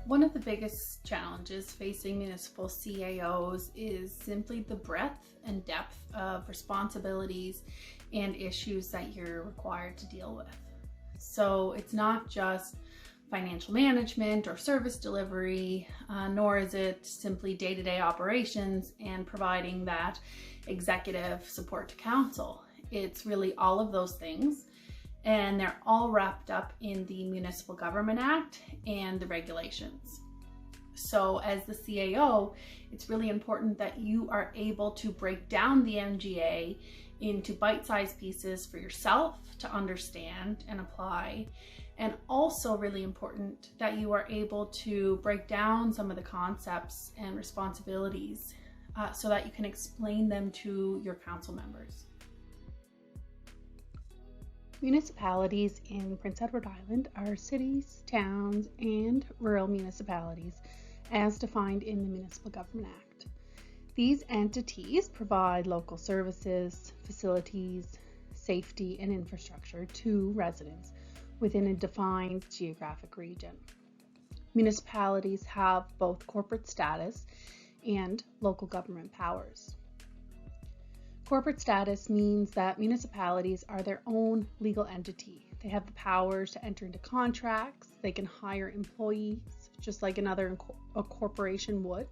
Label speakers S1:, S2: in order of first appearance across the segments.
S1: One of the biggest challenges facing municipal CAOs is simply the breadth and depth of responsibilities and issues that you're required to deal with. So it's not just financial management or service delivery, nor is it simply day-to-day operations and providing that executive support to council. It's really all of those things, and they're all wrapped up in the Municipal Government Act and the regulations. So as the CAO, it's really important that you are able to break down the MGA into bite-sized pieces for yourself to understand and apply, and also really important that you are able to break down some of the concepts and responsibilities so that you can explain them to your council members.
S2: Municipalities in Prince Edward Island are cities, towns, and rural municipalities as defined in the Municipal Government Act. These entities provide local services, facilities, safety, and infrastructure to residents within a defined geographic region. Municipalities have both corporate status and local government powers. Corporate status means that municipalities are their own legal entity. They have the powers to enter into contracts, they can hire employees, just like a corporation would,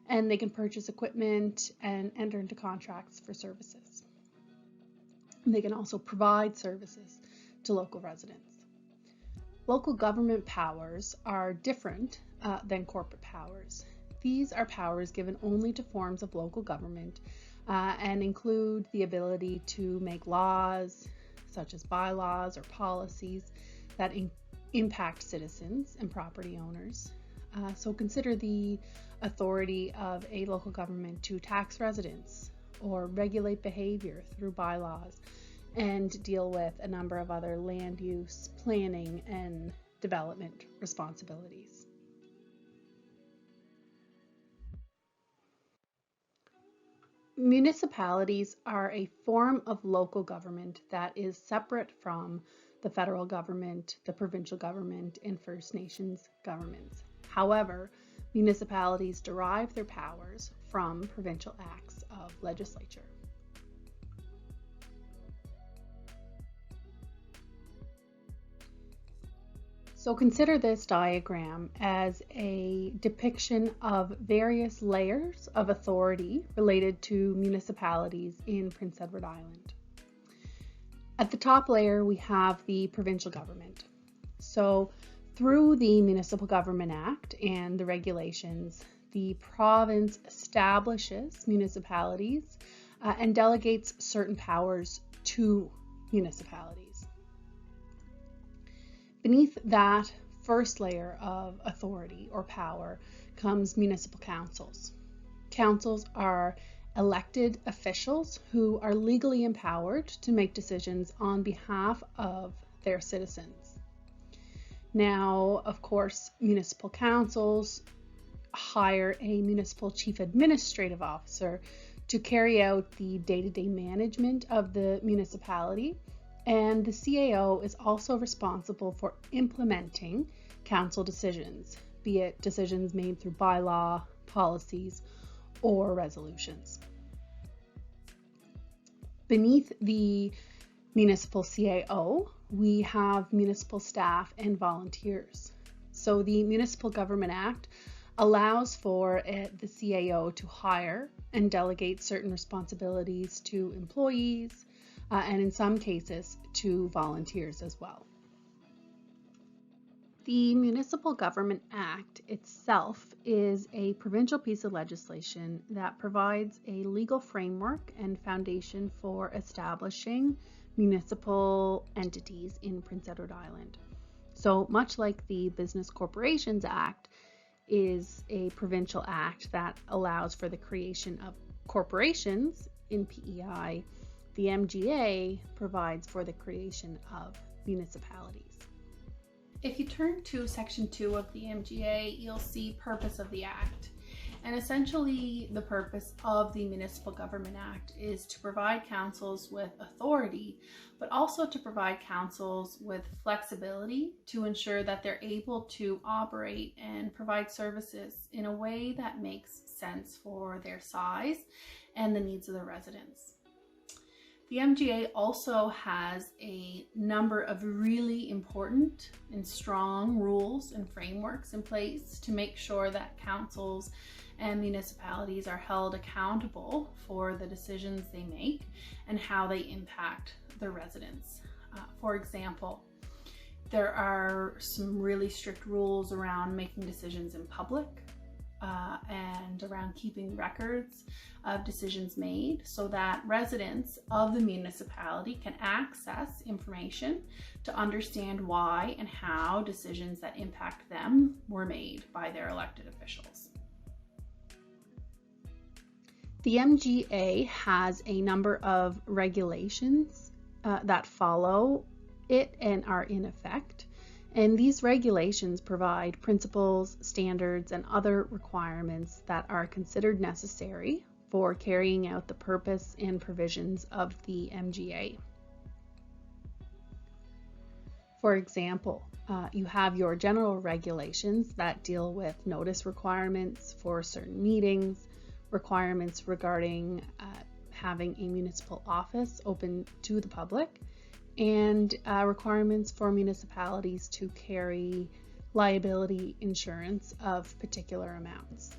S2: and they can purchase equipment and enter into contracts for services. They can also provide services to local residents. Local government powers are different than corporate powers. These are powers given only to forms of local government and include the ability to make laws, such as bylaws or policies that impact citizens and property owners. So consider the authority of a local government to tax residents or regulate behavior through bylaws and deal with a number of other land use, planning, and development responsibilities. Municipalities are a form of local government that is separate from the federal government, the provincial government, and First Nations governments. However, municipalities derive their powers from provincial acts of legislature. So consider this diagram as a depiction of various layers of authority related to municipalities in Prince Edward Island. At the top layer, we have the provincial government. So through the Municipal Government Act and the regulations, the province establishes municipalities and delegates certain powers to municipalities. Beneath that first layer of authority or power comes municipal councils. Councils are elected officials who are legally empowered to make decisions on behalf of their citizens. Now, of course, municipal councils hire a municipal chief administrative officer to carry out the day-to-day management of the municipality. And the CAO is also responsible for implementing council decisions, be it decisions made through bylaw, policies, or resolutions. Beneath the municipal CAO, we have municipal staff and volunteers. So the Municipal Government Act allows for the CAO to hire and delegate certain responsibilities to employees, and in some cases to volunteers as well. The Municipal Government Act itself is a provincial piece of legislation that provides a legal framework and foundation for establishing municipal entities in Prince Edward Island. So much like the Business Corporations Act is a provincial act that allows for the creation of corporations in PEI, the MGA provides for the creation of municipalities.
S1: If you turn to Section 2 of the MGA, you'll see Purpose of the Act. And essentially, the purpose of the Municipal Government Act is to provide councils with authority, but also to provide councils with flexibility to ensure that they're able to operate and provide services in a way that makes sense for their size and the needs of the residents. The MGA also has a number of really important and strong rules and frameworks in place to make sure that councils and municipalities are held accountable for the decisions they make and how they impact the residents. For example, there are some really strict rules around making decisions in public and around keeping records of decisions made so that residents of the municipality can access information to understand why and how decisions that impact them were made by their elected officials.
S2: The MGA has a number of regulations that follow it and are in effect. And these regulations provide principles, standards, and other requirements that are considered necessary for carrying out the purpose and provisions of the MGA. For example, you have your general regulations that deal with notice requirements for certain meetings, requirements regarding having a municipal office open to the public, and requirements for municipalities to carry liability insurance of particular amounts.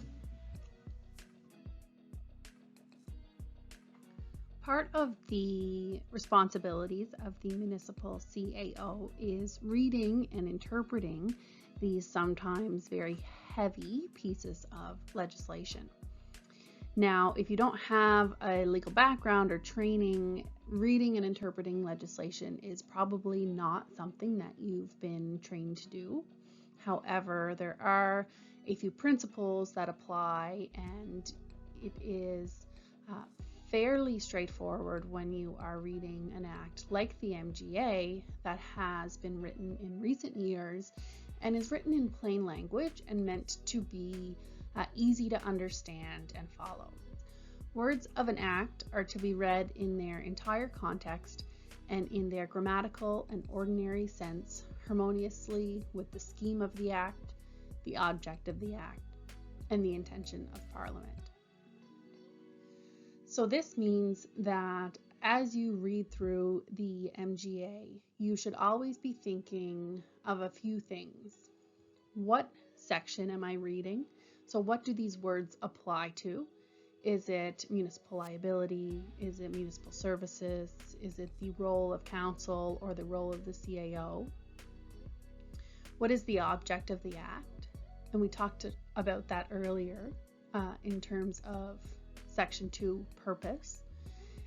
S2: Part of the responsibilities of the municipal CAO is reading and interpreting these sometimes very heavy pieces of legislation. Now, if you don't have a legal background or training, reading and interpreting legislation is probably not something that you've been trained to do. However, there are a few principles that apply, and it is fairly straightforward when you are reading an act like the MGA that has been written in recent years and is written in plain language and meant to be easy to understand and follow. Words of an act are to be read in their entire context and in their grammatical and ordinary sense, harmoniously with the scheme of the act, the object of the act, and the intention of Parliament. So this means that as you read through the MGA, you should always be thinking of a few things. What section am I reading? So what do these words apply to? Is it municipal liability? Is it municipal services? Is it the role of council or the role of the CAO? What is the object of the act? And we talked about that earlier in terms of Section 2, purpose.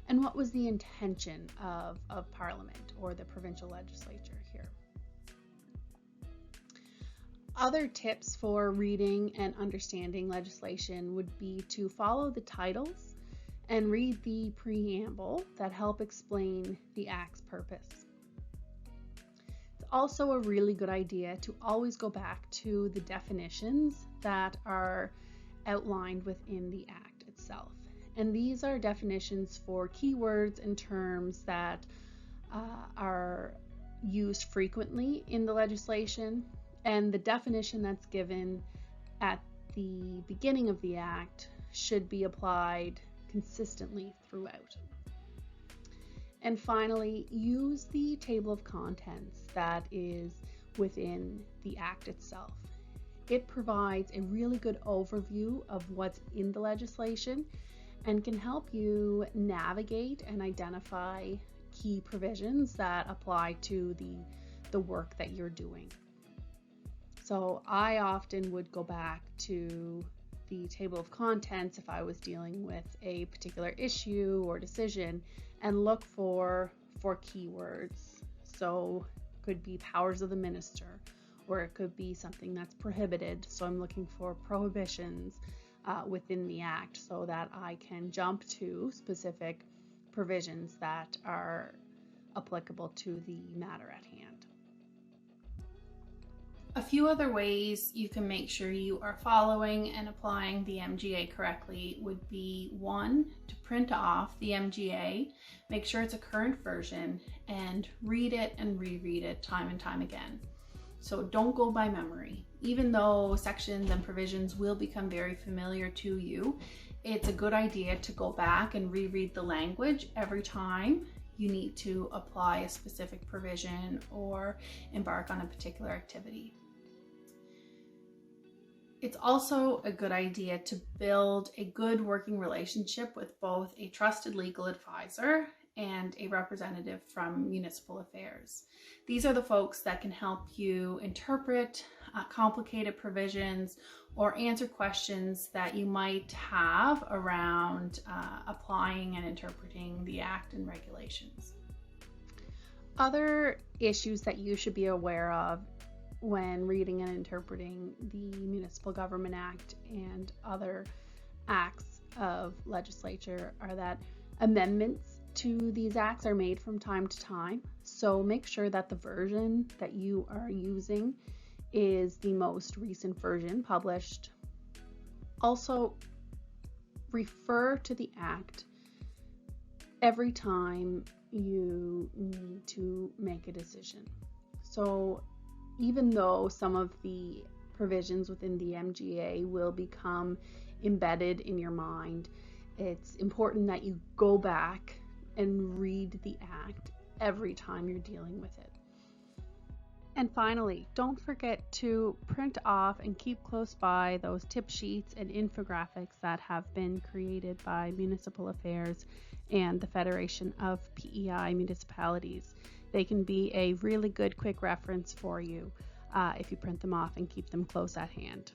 S2: And what was the intention of Parliament or the provincial legislature here? Other tips for reading and understanding legislation would be to follow the titles and read the preamble that help explain the Act's purpose. It's also a really good idea to always go back to the definitions that are outlined within the Act itself. And these are definitions for keywords and terms that are used frequently in the legislation. And the definition that's given at the beginning of the Act should be applied consistently throughout. And finally, use the table of contents that is within the Act itself. It provides a really good overview of what's in the legislation and can help you navigate and identify key provisions that apply to the work that you're doing. So I often would go back to the table of contents if I was dealing with a particular issue or decision and look for keywords. So it could be powers of the minister, or it could be something that's prohibited. So I'm looking for prohibitions within the Act so that I can jump to specific provisions that are applicable to the matter at hand.
S1: A few other ways you can make sure you are following and applying the MGA correctly would be, one, to print off the MGA, make sure it's a current version, and read it and reread it time and time again. So don't go by memory. Even though sections and provisions will become very familiar to you, it's a good idea to go back and reread the language every time you need to apply a specific provision or embark on a particular activity. It's also a good idea to build a good working relationship with both a trusted legal advisor and a representative from municipal affairs. These are the folks that can help you interpret complicated provisions or answer questions that you might have around applying and interpreting the Act and regulations.
S2: Other issues that you should be aware of when reading and interpreting the Municipal Government Act and other acts of legislature are that amendments to these acts are made from time to time. So make sure that the version that you are using is the most recent version published. Also, refer to the Act every time you need to make a decision. So even though some of the provisions within the MGA will become embedded in your mind, it's important that you go back and read the Act every time you're dealing with it. And finally, don't forget to print off and keep close by those tip sheets and infographics that have been created by Municipal Affairs and the Federation of PEI Municipalities. They can be a really good quick reference for you if you print them off and keep them close at hand.